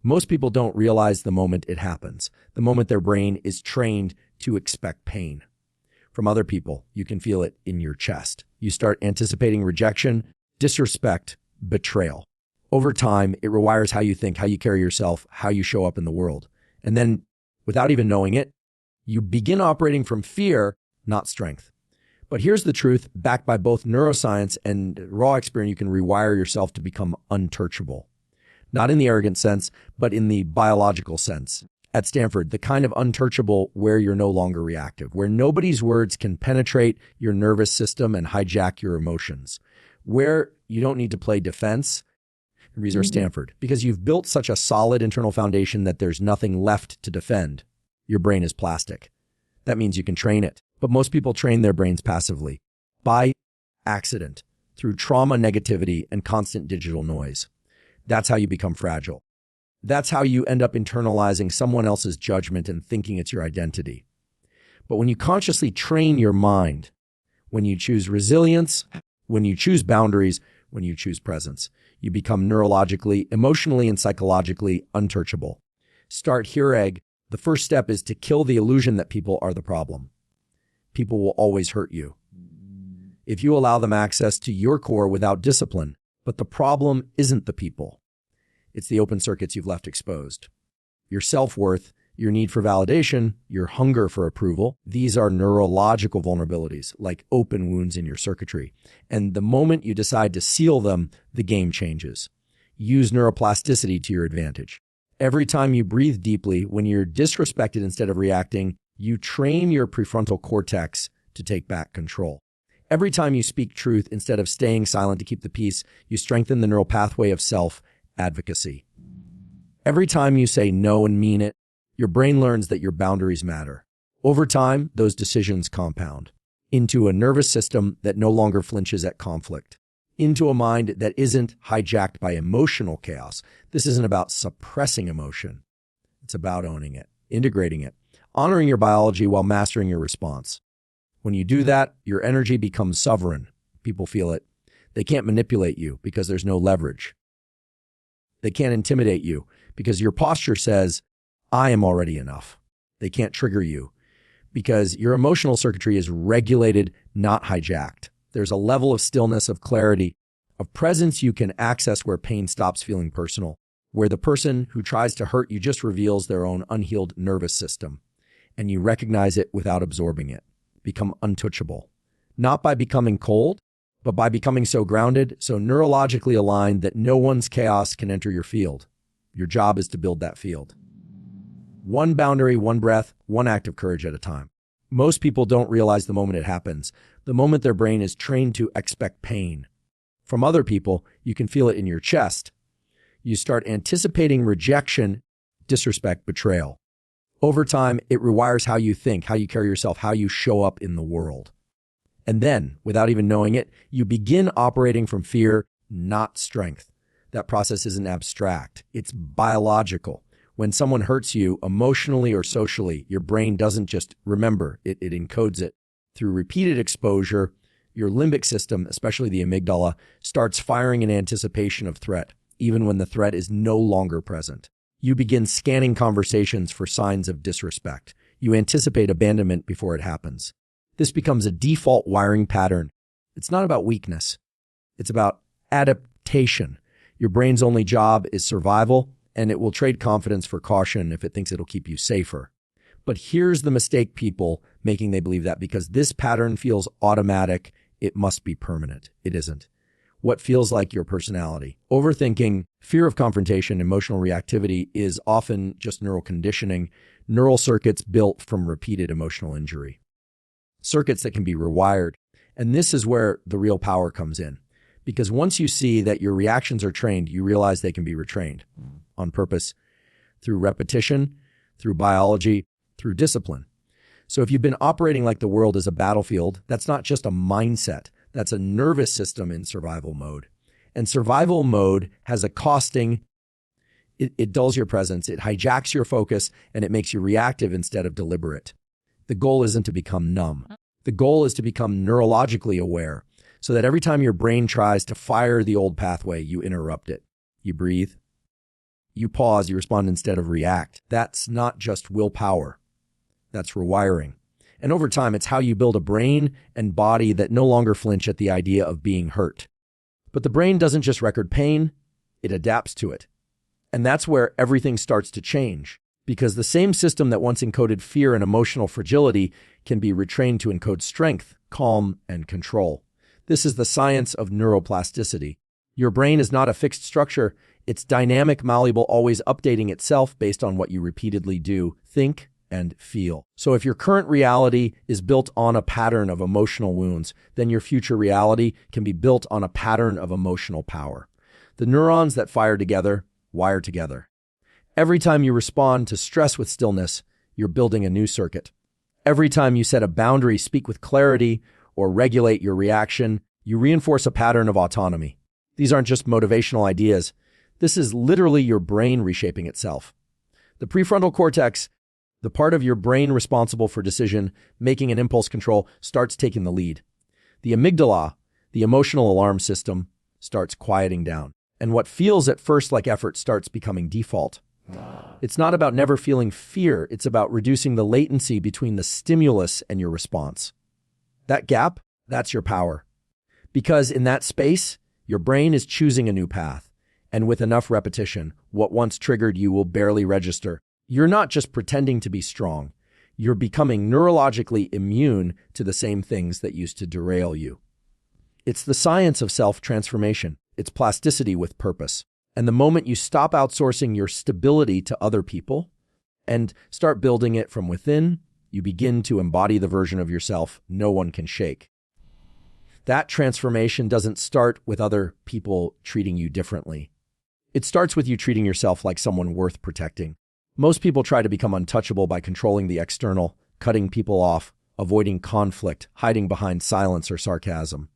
Most people don't realize the moment it happens, the moment their brain is trained to expect pain. From other people, you can feel it in your chest. You start anticipating rejection, disrespect, betrayal. Over time, it rewires how you think, how you carry yourself, how you show up in the world. And then, without even knowing it, you begin operating from fear, not strength. But here's the truth, backed by both neuroscience and raw experience, you can rewire yourself to become untouchable. Not in the arrogant sense, but in the biological sense. At Stanford, the kind of untouchable where you're no longer reactive, where nobody's words can penetrate your nervous system and hijack your emotions, where you don't need to play defense. Research Stanford, because you've built such a solid internal foundation that there's nothing left to defend. Your brain is plastic. That means you can train it. But most people train their brains passively, by accident, through trauma, negativity, and constant digital noise. That's how you become fragile. That's how you end up internalizing someone else's judgment and thinking it's your identity. But when you consciously train your mind, when you choose resilience, when you choose boundaries, when you choose presence, you become neurologically, emotionally, and psychologically untouchable. Start here, egg. The first step is to kill the illusion that people are the problem. People will always hurt you if you allow them access to your core without discipline. But the problem isn't the people. It's the open circuits you've left exposed. Your self-worth, your need for validation, your hunger for approval. These are neurological vulnerabilities, like open wounds in your circuitry. And the moment you decide to seal them, the game changes. Use neuroplasticity to your advantage. Every time you breathe deeply, when you're disrespected instead of reacting, you train your prefrontal cortex to take back control. Every time you speak truth instead of staying silent to keep the peace, you strengthen the neural pathway of self-advocacy. Every time you say no and mean it, your brain learns that your boundaries matter. Over time, those decisions compound into a nervous system that no longer flinches at conflict, into a mind that isn't hijacked by emotional chaos. This isn't about suppressing emotion. It's about owning it, integrating it, honoring your biology while mastering your response. When you do that, your energy becomes sovereign. People feel it. They can't manipulate you because there's no leverage. They can't intimidate you because your posture says, I am already enough. They can't trigger you because your emotional circuitry is regulated, not hijacked. There's a level of stillness, of clarity, of presence you can access where pain stops feeling personal, where the person who tries to hurt you just reveals their own unhealed nervous system, and you recognize it without absorbing it. Become untouchable, not by becoming cold, but by becoming so grounded, so neurologically aligned that no one's chaos can enter your field. Your job is to build that field. One boundary, one breath, one act of courage at a time. Most people don't realize the moment it happens, the moment their brain is trained to expect pain. From other people, you can feel it in your chest. You start anticipating rejection, disrespect, betrayal. Over time, it rewires how you think, how you carry yourself, how you show up in the world. And then, without even knowing it, you begin operating from fear, not strength. That process isn't abstract. It's biological. When someone hurts you emotionally or socially, your brain doesn't just remember, it encodes it. Through repeated exposure, your limbic system, especially the amygdala, starts firing in anticipation of threat, even when the threat is no longer present. You begin scanning conversations for signs of disrespect. You anticipate abandonment before it happens. This becomes a default wiring pattern. It's not about weakness. It's about adaptation. Your brain's only job is survival, and it will trade confidence for caution if it thinks it'll keep you safer. But here's the mistake people making they believe that because this pattern feels automatic, it must be permanent. It isn't. What feels like your personality. Overthinking, fear of confrontation, emotional reactivity is often just neural conditioning, neural circuits built from repeated emotional injury. Circuits that can be rewired. And this is where the real power comes in. Because once you see that your reactions are trained, you realize they can be retrained on purpose, through repetition, through biology, through discipline. So if you've been operating like the world is a battlefield, that's not just a mindset. That's a nervous system in survival mode. And survival mode has a costing. It dulls your presence, it hijacks your focus, and it makes you reactive instead of deliberate. The goal isn't to become numb. The goal is to become neurologically aware so that every time your brain tries to fire the old pathway, you interrupt it. You breathe, You pause, you respond instead of react. That's not just willpower. That's rewiring. And over time, it's how you build a brain and body that no longer flinch at the idea of being hurt. But the brain doesn't just record pain, it adapts to it. And that's where everything starts to change, because the same system that once encoded fear and emotional fragility can be retrained to encode strength, calm, and control. This is the science of neuroplasticity. Your brain is not a fixed structure. It's dynamic, malleable, always updating itself based on what you repeatedly do, think, and feel. So if your current reality is built on a pattern of emotional wounds, then your future reality can be built on a pattern of emotional power. The neurons that fire together wire together. Every time you respond to stress with stillness, you're building a new circuit. Every time you set a boundary, speak with clarity, or regulate your reaction, you reinforce a pattern of autonomy. These aren't just motivational ideas. This is literally your brain reshaping itself. The prefrontal cortex, the part of your brain responsible for decision making and impulse control, starts taking the lead. The amygdala, the emotional alarm system, starts quieting down. And what feels at first like effort starts becoming default. It's not about never feeling fear. It's about reducing the latency between the stimulus and your response. That gap, that's your power. Because in that space, your brain is choosing a new path. And with enough repetition, what once triggered you will barely register. You're not just pretending to be strong. You're becoming neurologically immune to the same things that used to derail you. It's the science of self-transformation. It's plasticity with purpose. And the moment you stop outsourcing your stability to other people and start building it from within, you begin to embody the version of yourself no one can shake. That transformation doesn't start with other people treating you differently. It starts with you treating yourself like someone worth protecting. Most people try to become untouchable by controlling the external, cutting people off, avoiding conflict, hiding behind silence or sarcasm.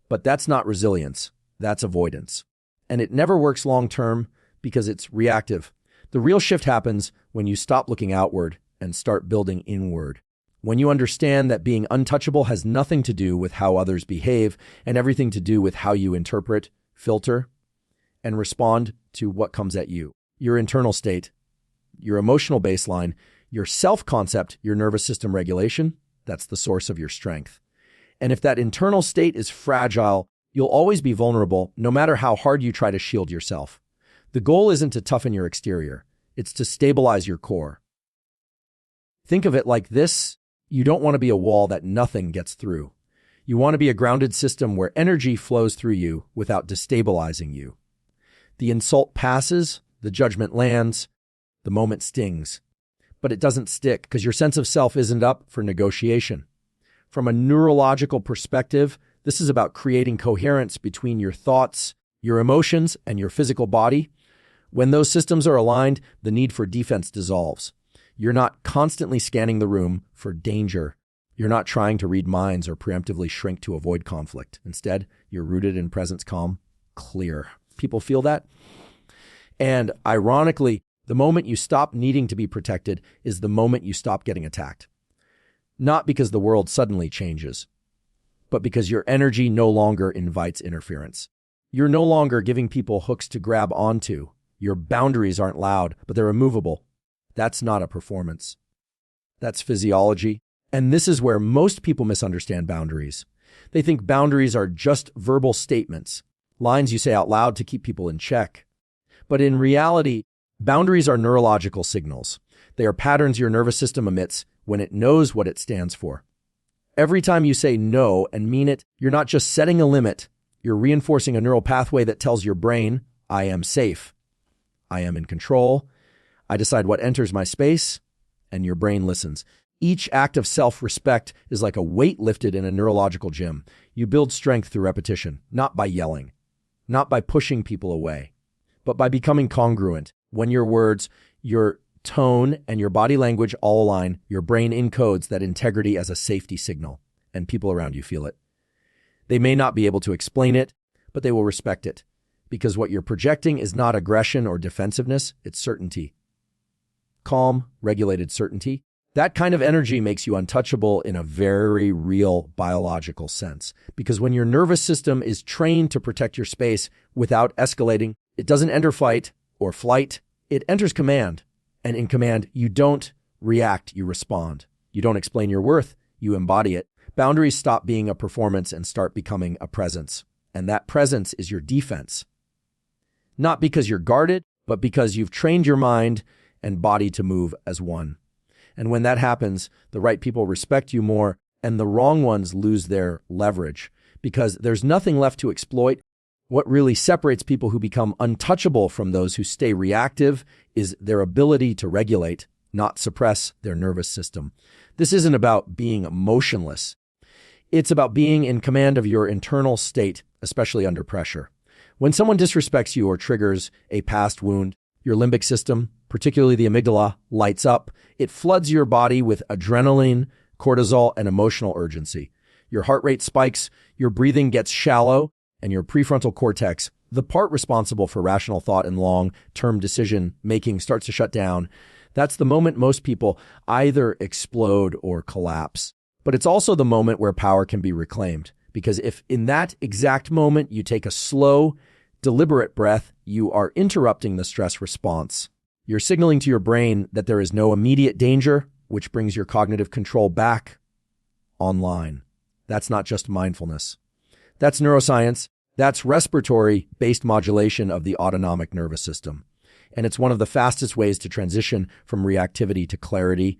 But that's not resilience, that's avoidance. And it never works long-term because it's reactive. The real shift happens when you stop looking outward and start building inward. When you understand that being untouchable has nothing to do with how others behave and everything to do with how you interpret, filter, and respond to what comes at you. Your internal state, your emotional baseline, your self-concept, your nervous system regulation, that's the source of your strength. And if that internal state is fragile, you'll always be vulnerable, no matter how hard you try to shield yourself. The goal isn't to toughen your exterior. It's to stabilize your core. Think of it like this. You don't want to be a wall that nothing gets through. You want to be a grounded system where energy flows through you without destabilizing you. The insult passes, the judgment lands, the moment stings, but it doesn't stick because your sense of self isn't up for negotiation. From a neurological perspective, this is about creating coherence between your thoughts, your emotions, and your physical body. When those systems are aligned, the need for defense dissolves. You're not constantly scanning the room for danger. You're not trying to read minds or preemptively shrink to avoid conflict. Instead, you're rooted in presence, calm, clear. People feel that? And ironically, the moment you stop needing to be protected is the moment you stop getting attacked. Not because the world suddenly changes, but because your energy no longer invites interference. You're no longer giving people hooks to grab onto. Your boundaries aren't loud, but they're immovable. That's not a performance. That's physiology. And this is where most people misunderstand boundaries. They think boundaries are just verbal statements, lines you say out loud to keep people in check. But in reality, boundaries are neurological signals. They are patterns your nervous system emits when it knows what it stands for. Every time you say no and mean it, you're not just setting a limit, you're reinforcing a neural pathway that tells your brain, I am safe, I am in control, I decide what enters my space, and your brain listens. Each act of self-respect is like a weight lifted in a neurological gym. You build strength through repetition, not by yelling, not by pushing people away, but by becoming congruent. When your words, your tone, and your body language all align, your brain encodes that integrity as a safety signal, and people around you feel it. They may not be able to explain it, but they will respect it, because what you're projecting is not aggression or defensiveness, it's certainty. Calm, regulated certainty. That kind of energy makes you untouchable in a very real biological sense, because when your nervous system is trained to protect your space without escalating, it doesn't enter fight or flight. It enters command. And in command, you don't react, you respond. You don't explain your worth, you embody it. Boundaries stop being a performance and start becoming a presence. And that presence is your defense. Not because you're guarded, but because you've trained your mind and body to move as one. And when that happens, the right people respect you more and the wrong ones lose their leverage because there's nothing left to exploit. What really separates people who become untouchable from those who stay reactive is their ability to regulate, not suppress their nervous system. This isn't about being motionless. It's about being in command of your internal state, especially under pressure. When someone disrespects you or triggers a past wound, your limbic system, particularly the amygdala, lights up. It floods your body with adrenaline, cortisol, and emotional urgency. Your heart rate spikes, your breathing gets shallow, and your prefrontal cortex, the part responsible for rational thought and long-term decision-making, starts to shut down. That's the moment most people either explode or collapse. But it's also the moment where power can be reclaimed. Because if in that exact moment you take a slow, deliberate breath, you are interrupting the stress response. You're signaling to your brain that there is no immediate danger, which brings your cognitive control back online. That's not just mindfulness. That's neuroscience. That's respiratory-based modulation of the autonomic nervous system. And it's one of the fastest ways to transition from reactivity to clarity.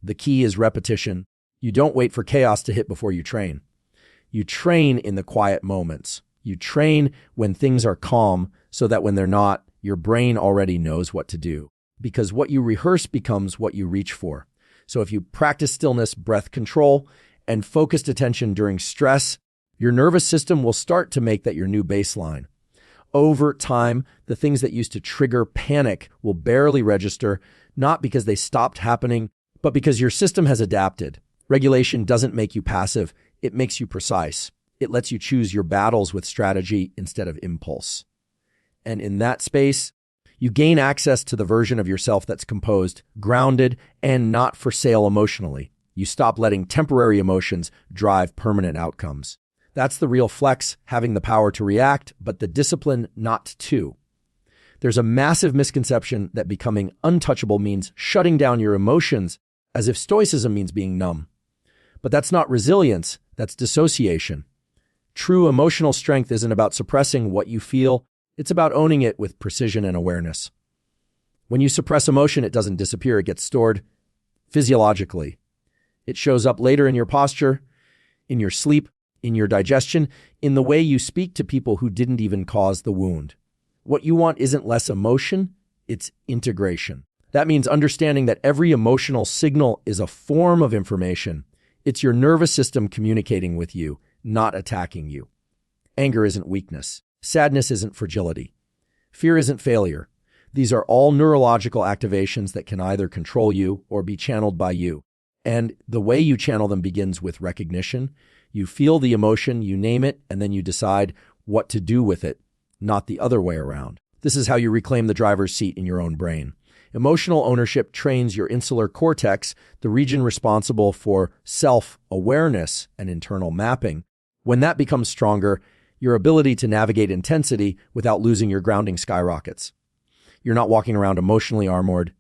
The key is repetition. You don't wait for chaos to hit before you train. You train in the quiet moments. You train when things are calm so that when they're not, your brain already knows what to do. Because what you rehearse becomes what you reach for. So if you practice stillness, breath control, and focused attention during stress, your nervous system will start to make that your new baseline. Over time, the things that used to trigger panic will barely register, not because they stopped happening, but because your system has adapted. Regulation doesn't make you passive. It makes you precise. It lets you choose your battles with strategy instead of impulse. And in that space, you gain access to the version of yourself that's composed, grounded, and not for sale emotionally. You stop letting temporary emotions drive permanent outcomes. That's the real flex, having the power to react, but the discipline not to. There's a massive misconception that becoming untouchable means shutting down your emotions, as if stoicism means being numb. But that's not resilience, that's dissociation. True emotional strength isn't about suppressing what you feel, it's about owning it with precision and awareness. When you suppress emotion, it doesn't disappear, it gets stored physiologically. It shows up later in your posture, in your sleep, in your digestion, in the way you speak to people who didn't even cause the wound. What you want isn't less emotion, it's integration. That means understanding that every emotional signal is a form of information. It's your nervous system communicating with you, not attacking you. Anger isn't weakness. Sadness isn't fragility. Fear isn't failure. These are all neurological activations that can either control you or be channeled by you. And the way you channel them begins with recognition. You feel the emotion, you name it, and then you decide what to do with it, not the other way around. This is how you reclaim the driver's seat in your own brain. Emotional ownership trains your insular cortex, the region responsible for self-awareness and internal mapping. When that becomes stronger, your ability to navigate intensity without losing your grounding skyrockets. You're not walking around emotionally armored.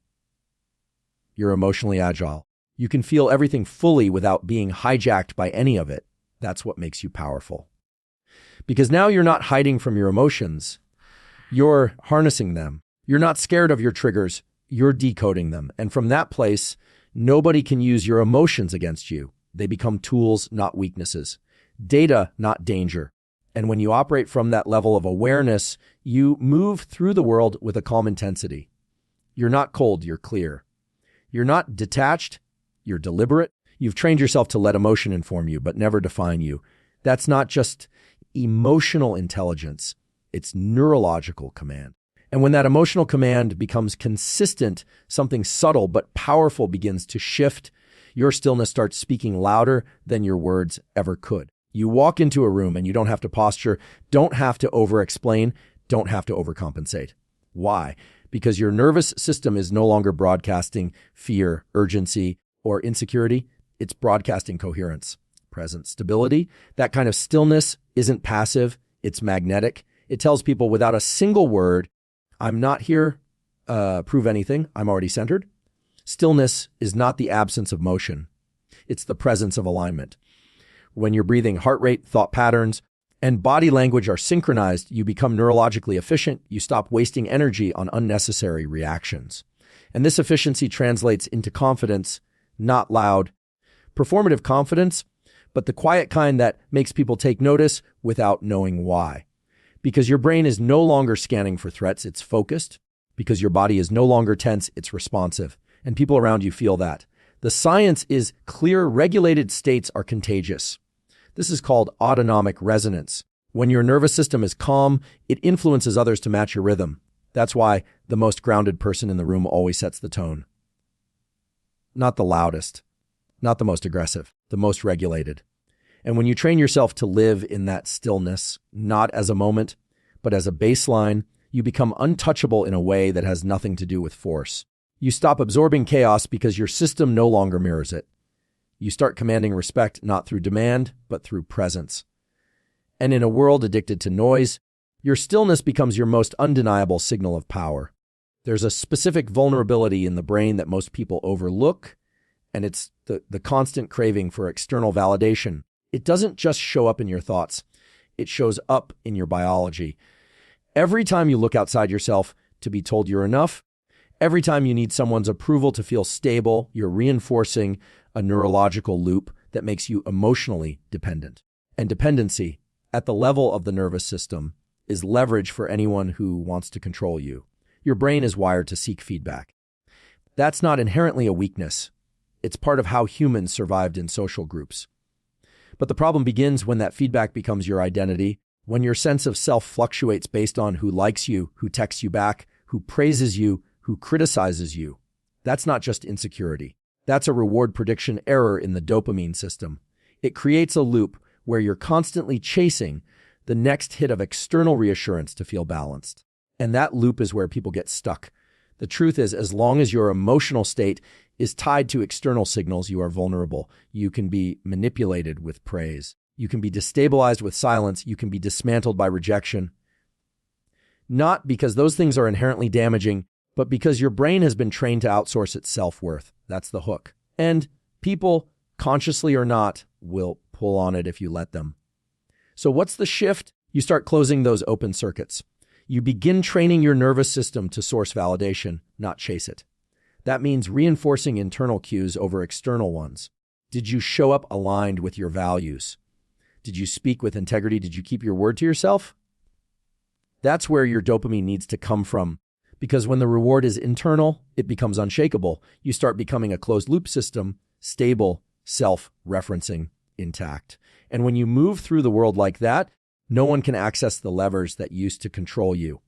You're emotionally agile. You can feel everything fully without being hijacked by any of it. That's what makes you powerful. Because now you're not hiding from your emotions. You're harnessing them. You're not scared of your triggers. You're decoding them. And from that place, nobody can use your emotions against you. They become tools, not weaknesses. Data, not danger. And when you operate from that level of awareness, you move through the world with a calm intensity. You're not cold, you're clear. You're not detached, you're deliberate. You've trained yourself to let emotion inform you, but never define you. That's not just emotional intelligence, it's neurological command. And when that emotional command becomes consistent, something subtle but powerful begins to shift. Your stillness starts speaking louder than your words ever could. You walk into a room and you don't have to posture, don't have to over-explain, don't have to overcompensate. Why? Because your nervous system is no longer broadcasting fear, urgency, or insecurity. It's broadcasting coherence, presence, stability. That kind of stillness isn't passive, it's magnetic. It tells people without a single word, I'm not here prove anything. I'm already centered. Stillness is not the absence of motion. It's the presence of alignment. When your breathing, heart rate, thought patterns, and body language are synchronized, you become neurologically efficient. You stop wasting energy on unnecessary reactions. And this efficiency translates into confidence, not loud, performative confidence, but the quiet kind that makes people take notice without knowing why. Because your brain is no longer scanning for threats, it's focused. Because your body is no longer tense, it's responsive. And people around you feel that. The science is clear, regulated states are contagious. This is called autonomic resonance. When your nervous system is calm, it influences others to match your rhythm. That's why the most grounded person in the room always sets the tone. Not the loudest, not the most aggressive, the most regulated. And when you train yourself to live in that stillness, not as a moment, but as a baseline, you become untouchable in a way that has nothing to do with force. You stop absorbing chaos because your system no longer mirrors it. You start commanding respect not through demand, but through presence. And in a world addicted to noise, your stillness becomes your most undeniable signal of power. There's a specific vulnerability in the brain that most people overlook, and it's the constant craving for external validation. It doesn't just show up in your thoughts. It shows up in your biology. Every time you look outside yourself to be told you're enough, every time you need someone's approval to feel stable, you're reinforcing a neurological loop that makes you emotionally dependent. And dependency, at the level of the nervous system, is leverage for anyone who wants to control you. Your brain is wired to seek feedback. That's not inherently a weakness. It's part of how humans survived in social groups. But the problem begins when that feedback becomes your identity, when your sense of self fluctuates based on who likes you, who texts you back, who praises you, who criticizes you. That's not just insecurity. That's a reward prediction error in the dopamine system. It creates a loop where you're constantly chasing the next hit of external reassurance to feel balanced. And that loop is where people get stuck. The truth is, as long as your emotional state is tied to external signals, you are vulnerable. You can be manipulated with praise. You can be destabilized with silence. You can be dismantled by rejection. Not because those things are inherently damaging, but because your brain has been trained to outsource its self-worth. That's the hook. And people, consciously or not, will pull on it if you let them. So what's the shift? You start closing those open circuits. You begin training your nervous system to source validation, not chase it. That means reinforcing internal cues over external ones. Did you show up aligned with your values? Did you speak with integrity? Did you keep your word to yourself? That's where your dopamine needs to come from. Because when the reward is internal, it becomes unshakable. You start becoming a closed-loop system, stable, self-referencing, intact. And when you move through the world like that, no one can access the levers that used to control you.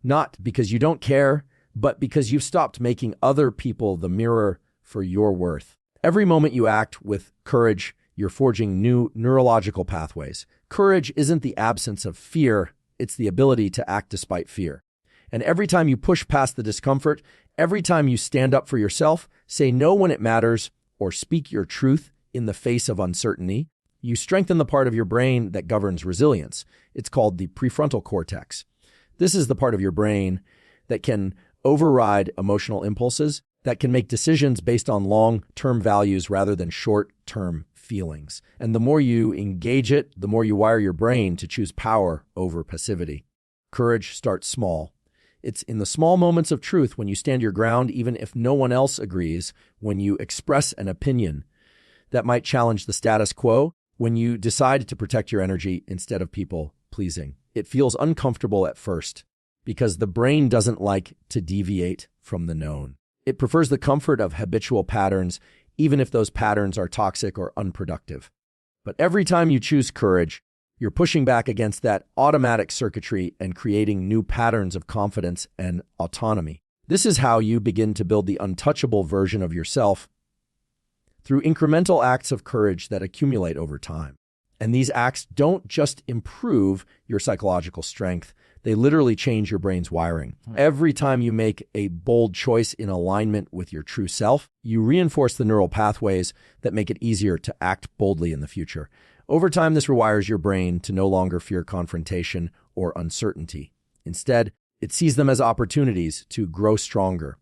Not because you don't care, but because you've stopped making other people the mirror for your worth. Every moment you act with courage, you're forging new neurological pathways. Courage isn't the absence of fear, it's the ability to act despite fear. And every time you push past the discomfort, every time you stand up for yourself, say no when it matters, or speak your truth in the face of uncertainty, you strengthen the part of your brain that governs resilience. It's called the prefrontal cortex. This is the part of your brain that can override emotional impulses, that can make decisions based on long-term values rather than short-term feelings. And the more you engage it, the more you wire your brain to choose power over passivity. Courage starts small. It's in the small moments of truth, when you stand your ground even if no one else agrees, when you express an opinion that might challenge the status quo, when you decide to protect your energy instead of people pleasing. It feels uncomfortable at first because the brain doesn't like to deviate from the known. It prefers the comfort of habitual patterns, even if those patterns are toxic or unproductive. But every time you choose courage, you're pushing back against that automatic circuitry and creating new patterns of confidence and autonomy. This is how you begin to build the untouchable version of yourself through incremental acts of courage that accumulate over time. And these acts don't just improve your psychological strength, they literally change your brain's wiring. Every time you make a bold choice in alignment with your true self, you reinforce the neural pathways that make it easier to act boldly in the future. Over time, this rewires your brain to no longer fear confrontation or uncertainty. Instead, It sees them as opportunities to grow stronger.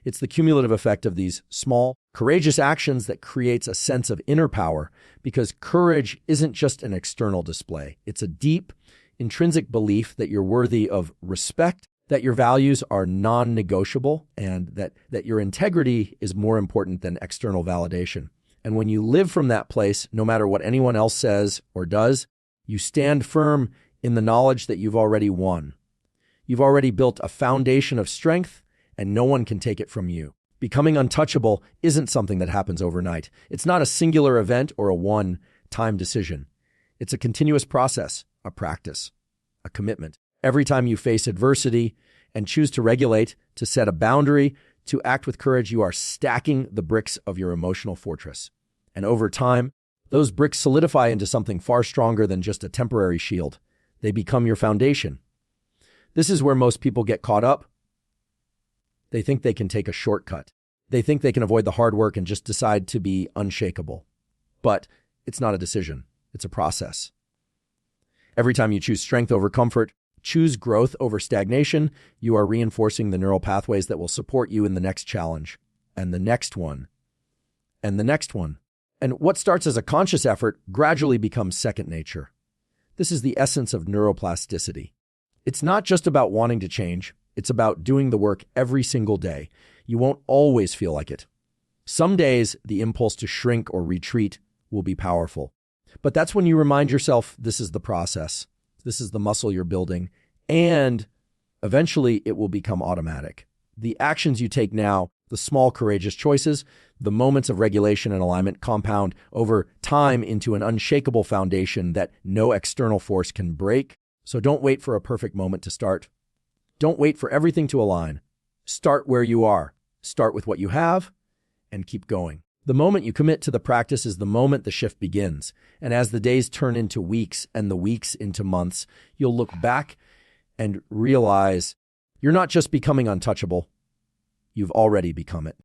It's the cumulative effect of these small, courageous actions that creates a sense of inner power, because courage isn't just an external display. It's a deep, intrinsic belief that you're worthy of respect, that your values are non-negotiable, and that your integrity is more important than external validation. And when you live from that place, no matter what anyone else says or does, you stand firm in the knowledge that you've already won. You've already built a foundation of strength, and no one can take it from you. Becoming untouchable isn't something that happens overnight. It's not a singular event or a one-time decision. It's a continuous process, a practice, a commitment. Every time you face adversity and choose to regulate, to set a boundary, to act with courage, you are stacking the bricks of your emotional fortress. And over time, those bricks solidify into something far stronger than just a temporary shield. They become your foundation. This is where most people get caught up. They think they can take a shortcut. They think they can avoid the hard work and just decide to be unshakable. But it's not a decision. It's a process. Every time you choose strength over comfort, choose growth over stagnation, you are reinforcing the neural pathways that will support you in the next challenge, and the next one, and the next one. And what starts as a conscious effort gradually becomes second nature. This is the essence of neuroplasticity. It's not just about wanting to change. It's about doing the work every single day. You won't always feel like it. Some days, the impulse to shrink or retreat will be powerful. But that's when you remind yourself this is the process. This is the muscle you're building. And eventually, it will become automatic. The actions you take now, the small, courageous choices, the moments of regulation and alignment compound over time into an unshakable foundation that no external force can break. So don't wait for a perfect moment to start. Don't wait for everything to align. Start where you are. Start with what you have and keep going. The moment you commit to the practice is the moment the shift begins. And as the days turn into weeks and the weeks into months, you'll look back and realize you're not just becoming untouchable. You've already become it.